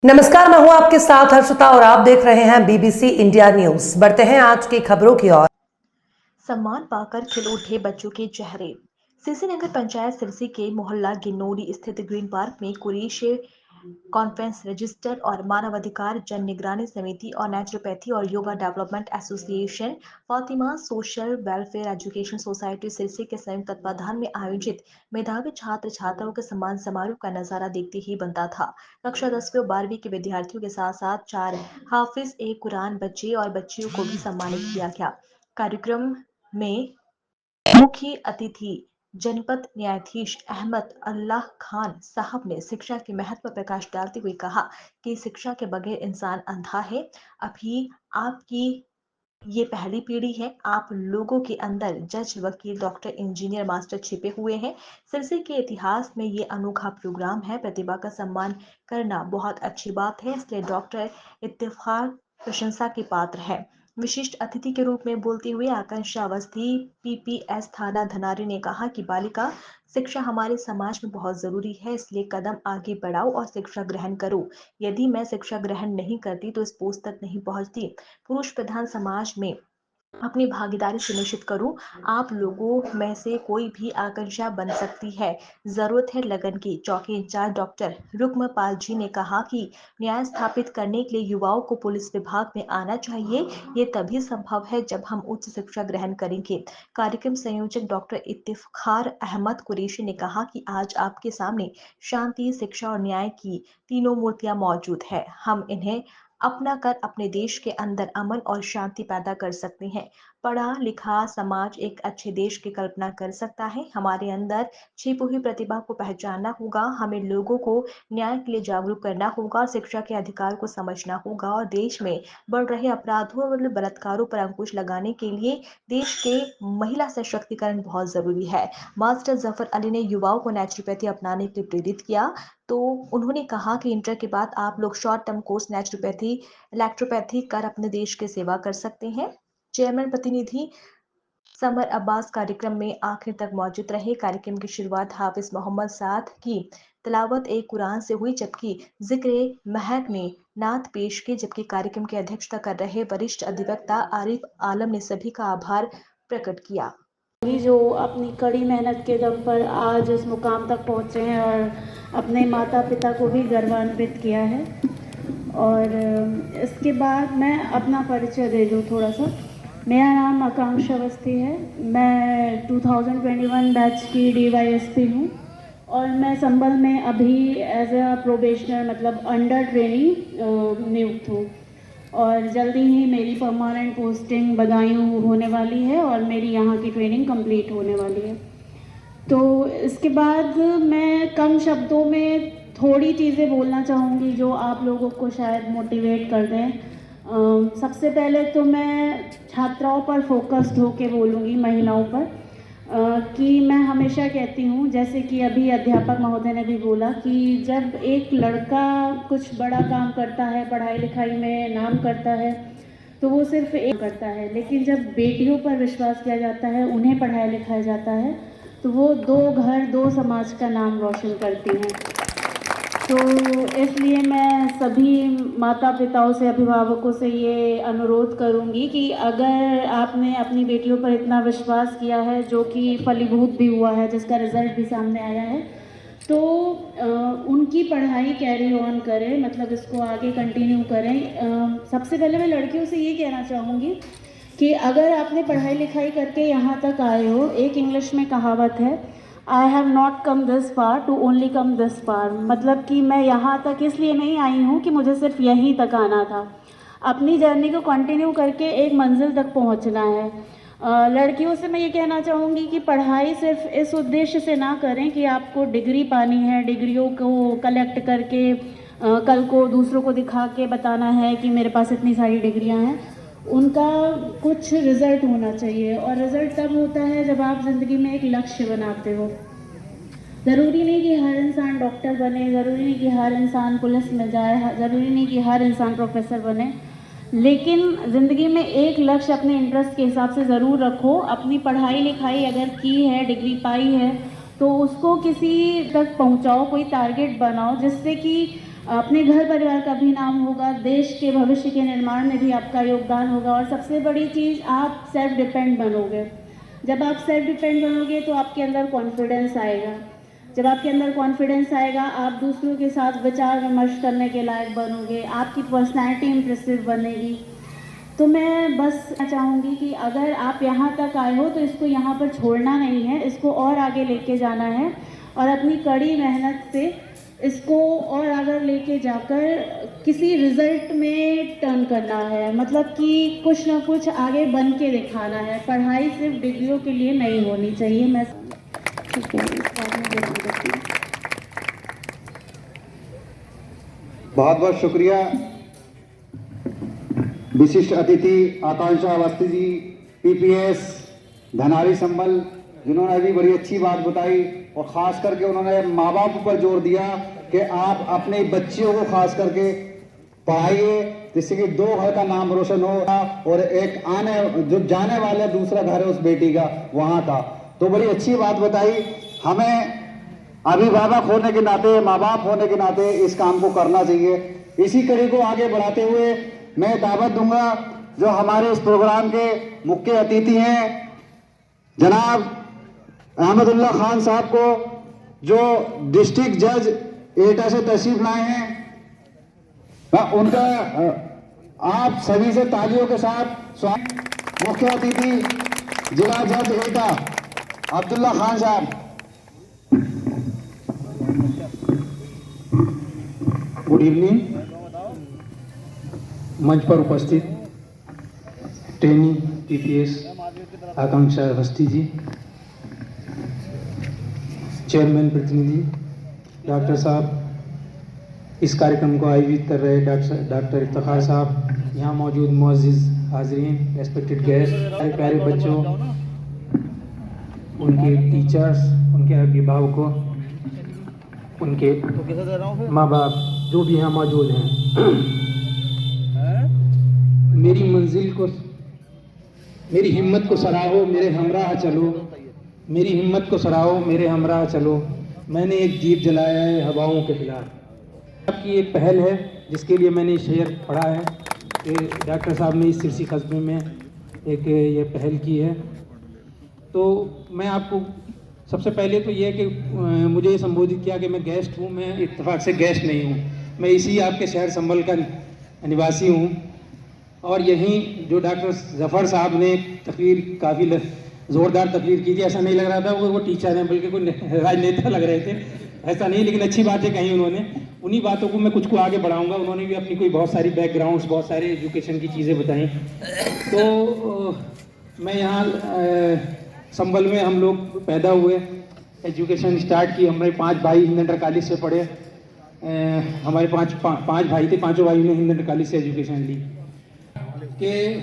नमस्कार, मैं हूं आपके साथ हर्षिता और आप देख रहे हैं बीबीसी इंडिया न्यूज। बढ़ते हैं आज की खबरों की ओर। सम्मान पाकर खिल उठे बच्चों के चेहरे। सिरसी नगर पंचायत सिरसी के मोहल्ला गिन्नौरी स्थित ग्रीन पार्क में कुरैश कॉन्फ्रेंस रजिस्टर और मानवाधिकार जन निगरानी समिति और नेचुरोपैथी और yoga development association Fatima social welfare education society Sirsi के संयुक्त तत्वाधान में आयोजित मेधावी छात्र छात्राओं के सम्मान समारोह का नजारा देखते ही बनता था। कक्षा 10वीं और 12वीं के विद्यार्थियों के साथ साथ 4 हाफिज ए कुरान बच्चे और बच्चियों को भी सम्मानित किया गया। कार्यक्रम में मुख्य अतिथि जनपद न्यायाधीश अहमद अल्लाह खान साहब ने शिक्षा के महत्व पर प्रकाश डालते हुए कहा कि शिक्षा के बगैर इंसान अंधा है। अभी आपकी ये पहली पीढ़ी है। आप लोगों के अंदर जज, वकील, डॉक्टर, इंजीनियर, मास्टर छिपे हुए हैं। सिरसी के इतिहास में ये अनोखा प्रोग्राम है। प्रतिभा का सम्मान करना बहुत अच्छी बात है, इसलिए डॉक्टर इत्तेफार प्रशंसा के पात्र है। विशिष्ट अतिथि के रूप में बोलते हुए आकांक्षा अवस्थी पीपीएस थाना धनारी ने कहा कि बालिका शिक्षा हमारे समाज में बहुत जरूरी है, इसलिए कदम आगे बढ़ाओ और शिक्षा ग्रहण करो। यदि मैं शिक्षा ग्रहण नहीं करती तो इस पोस्ट तक नहीं पहुंचती। पुरुष प्रधान समाज में अपनी भागीदारी सुनिश्चित करूं। आप लोगों में से कोई भी आकांक्षा बन सकती है, जरूरत है लगन की। चौकी इंचार्ज डॉक्टर रुक्म पाल जी ने कहा कि न्याय स्थापित करने के लिए युवाओं को पुलिस विभाग में आना चाहिए। ये तभी संभव है जब हम उच्च शिक्षा ग्रहण करेंगे। कार्यक्रम संयोजक डॉक्टर इत्तिखार अहमद कुरैशी ने कहा कि आज आपके सामने शांति, शिक्षा और न्याय की तीनों मूर्तियां मौजूद है। हम इन्हें अपना कर अपने देश के अंदर अमन और शांति पैदा कर सकते हैं। पढ़ा लिखा समाज एक अच्छे देश की कल्पना कर सकता है। हमारे अंदर छिपी हुई प्रतिभा को पहचानना होगा। हमें लोगों को न्याय के लिए जागरूक करना होगा, शिक्षा के अधिकार को समझना होगा और देश में बढ़ रहे अपराधों और बलात्कारों पर अंकुश लगाने के लिए देश के महिला सशक्तिकरण बहुत जरूरी है। मास्टर जफर अली ने युवाओं को नेचुरोपैथी अपनाने के लिए प्रेरित किया। तो उन्होंने कहा कि इंटर के बाद आप लोग short term course naturopathy, electropathy कर अपने देश की सेवा कर सकते हैं। चेयरमैन प्रतिनिधि समर अब्बास कार्यक्रम में आखिर तक मौजूद रहे। कार्यक्रम की शुरुआत हाफिज मोहम्मद साद की तिलावत एक कुरान से हुई, जबकि जिक्र महक ने नात पेश की। जबकि कार्यक्रम की अध्यक्षता कर रहे वरिष्ठ अधिवक्ता आरिफ आलम ने सभी का आभार प्रकट किया। जो अपनी कड़ी मेहनत के दम पर आज इस मुकाम तक पहुँचे हैं और अपने माता पिता को भी गर्वान्वित किया है। और इसके बाद मैं अपना परिचय दे दूँ थोड़ा सा। मेरा नाम आकांक्षा अवस्थी है। मैं 2021 बैच की डीवाईएसपी हूँ और मैं संभल में अभी एज अ प्रोबेशनर मतलब अंडर ट्रेनिंग नियुक्त हूँ और जल्दी ही मेरी परमानेंट पोस्टिंग बदायूं होने वाली है और मेरी यहाँ की ट्रेनिंग कंप्लीट होने वाली है। तो इसके बाद मैं कम शब्दों में थोड़ी चीज़ें बोलना चाहूँगी जो आप लोगों को शायद मोटिवेट कर दें। सबसे पहले तो मैं छात्राओं पर फोकस्ड होके बोलूँगी, महिलाओं पर। कि मैं हमेशा कहती हूँ, जैसे कि अभी अध्यापक महोदय ने भी बोला, कि जब एक लड़का कुछ बड़ा काम करता है, पढ़ाई लिखाई में नाम करता है, तो वो सिर्फ एक करता है, लेकिन जब बेटियों पर विश्वास किया जाता है, उन्हें पढ़ाया लिखाया जाता है, तो वो 2 घर 2 समाज का नाम रोशन करती हैं। तो इसलिए मैं सभी माता पिताओं से, अभिभावकों से ये अनुरोध करूँगी कि अगर आपने अपनी बेटियों पर इतना विश्वास किया है, जो कि फलीभूत भी हुआ है, जिसका रिज़ल्ट भी सामने आया है, तो उनकी पढ़ाई कैरी ऑन करें, मतलब इसको आगे कंटिन्यू करें। सबसे पहले मैं लड़कियों से ये कहना चाहूँगी कि अगर आपने पढ़ाई लिखाई करके यहाँ तक आए हो, एक इंग्लिश में कहावत है, I have not come this far to only come this far, मतलब कि मैं यहाँ तक इसलिए नहीं आई हूँ कि मुझे सिर्फ यहीं तक आना था। अपनी जर्नी को कंटिन्यू करके एक मंजिल तक पहुँचना है। लड़कियों से मैं ये कहना चाहूँगी कि पढ़ाई सिर्फ इस उद्देश्य से ना करें कि आपको डिग्री पानी है, डिग्रियों को कलेक्ट करके कल को दूसरों को दिखा के बताना है कि मेरे पास इतनी सारी डिग्रियाँ हैं। उनका कुछ रिज़ल्ट होना चाहिए, और रिज़ल्ट तब होता है जब आप ज़िंदगी में एक लक्ष्य बनाते हो। ज़रूरी नहीं कि हर इंसान डॉक्टर बने, ज़रूरी नहीं कि हर इंसान पुलिस में जाए, ज़रूरी नहीं कि हर इंसान प्रोफेसर बने, लेकिन ज़िंदगी में एक लक्ष्य अपने इंटरेस्ट के हिसाब से ज़रूर रखो। अपनी पढ़ाई लिखाई अगर की है, डिग्री पाई है, तो उसको किसी तक पहुंचाओ, कोई टारगेट बनाओ जिससे कि अपने घर परिवार का भी नाम होगा, देश के भविष्य के निर्माण में भी आपका योगदान होगा और सबसे बड़ी चीज़ आप सेल्फ डिपेंड बनोगे। जब आप सेल्फ डिपेंड बनोगे तो आपके अंदर कॉन्फिडेंस आएगा। जब आपके अंदर कॉन्फिडेंस आएगा आप दूसरों के साथ विचार विमर्श करने के लायक बनोगे, आपकी पर्सनैलिटी इम्प्रेसिव बनेगी। तो मैं बस चाहूँगी कि अगर आप यहाँ तक आए हो तो इसको यहाँ पर छोड़ना नहीं है, इसको और आगे लेके जाना है और अपनी कड़ी मेहनत से इसको और आगे लेके जाकर किसी रिजल्ट में टर्न करना है। मतलब कि कुछ ना कुछ आगे बन के दिखाना है। पढ़ाई सिर्फ डिग्रियों के लिए नहीं होनी चाहिए। मैं ठीक है, इस बात में जरूर रखती हूँ। बहुत बहुत शुक्रिया विशिष्ट अतिथि आकांक्षा अवस्थी जी, पीपीएस धनारी संबल, जिन्होंने अभी बड़ी अच्छी बात बताई और ख़ास करके उन्होंने माँ बाप पर जोर दिया कि आप अपने बच्चियों को खास करके पढ़ाइए जिससे कि दो घर का नाम रोशन हो और एक आने जो जाने वाला दूसरा घर है उस बेटी का वहाँ का। तो बड़ी अच्छी बात बताई। हमें अभिभावक होने के नाते, माँ बाप होने के नाते इस काम को करना चाहिए। इसी कड़ी को आगे बढ़ाते हुए मैं दावत दूंगा जो हमारे इस प्रोग्राम के मुख्य अतिथि हैं जनाब अहमदुल्ला खान साहब को, जो डिस्ट्रिक्ट जज एटा से तशरीफ लाए हैं। उनका आप सभी से तालियों के साथ स्वागत। मुख्य अतिथि जिला जज एटा अब्दुल्ला खान साहब। Good evening. मंच पर उपस्थित ट्रेनी पीपीएस आकांक्षा अवस्थी जी, चेयरमैन प्रतिनिधि, डॉक्टर साहब, इस कार्यक्रम को आयोजित कर रहे डॉक्टर इफ्तिखार साहब, यहाँ मौजूद मुअज़्ज़िज़ हाज़रीन, रेस्पेक्टेड गेस्ट, प्यारे प्यारे बच्चों, उनके टीचर्स, उनके अभिभावकों, उनके माँ बाप जो भी यहाँ मौजूद हैं। मेरी मंजिल को, मेरी हिम्मत को सराहो, मेरे हमराह चलो, मेरी हिम्मत को सराहो, मेरे हमराह चलो, मैंने एक दीप जलाया है हवाओं के खिलाफ। आपकी एक पहल है जिसके लिए मैंने शेर पढ़ा है कि डॉक्टर साहब ने इस सिरसी कस्बे में एक ये पहल की है। तो मैं आपको सबसे पहले तो ये कि मुझे संबोधित किया कि मैं गेस्ट हूँ, मैं इत्तेफाक से गेस्ट नहीं हूँ, मैं इसी आपके शहर संभल का निवासी हूँ। और यहीं जो डॉक्टर जफ़र साहब ने तकरीर काफ़ी ज़ोरदार तकरीर की थी, ऐसा नहीं लग रहा था वो टीचर हैं बल्कि कोई राजनेता लग रहे थे, ऐसा नहीं, लेकिन अच्छी बातें कही उन्होंने। उन्हीं बातों को मैं कुछ को आगे बढ़ाऊंगा। उन्होंने भी अपनी कोई बहुत सारी बैकग्राउंड्स, बहुत सारे एजुकेशन की चीज़ें बताई। तो मैं यहाँ संभल में हम लोग पैदा हुए, एजुकेशन स्टार्ट की। हमारे 5 भाई हिंद इंटर कॉलेज से पढ़े। हमारे पाँच भाई थे, 5 भाइयों ने हिंद इंटर कॉलेज से एजुकेशन ली। के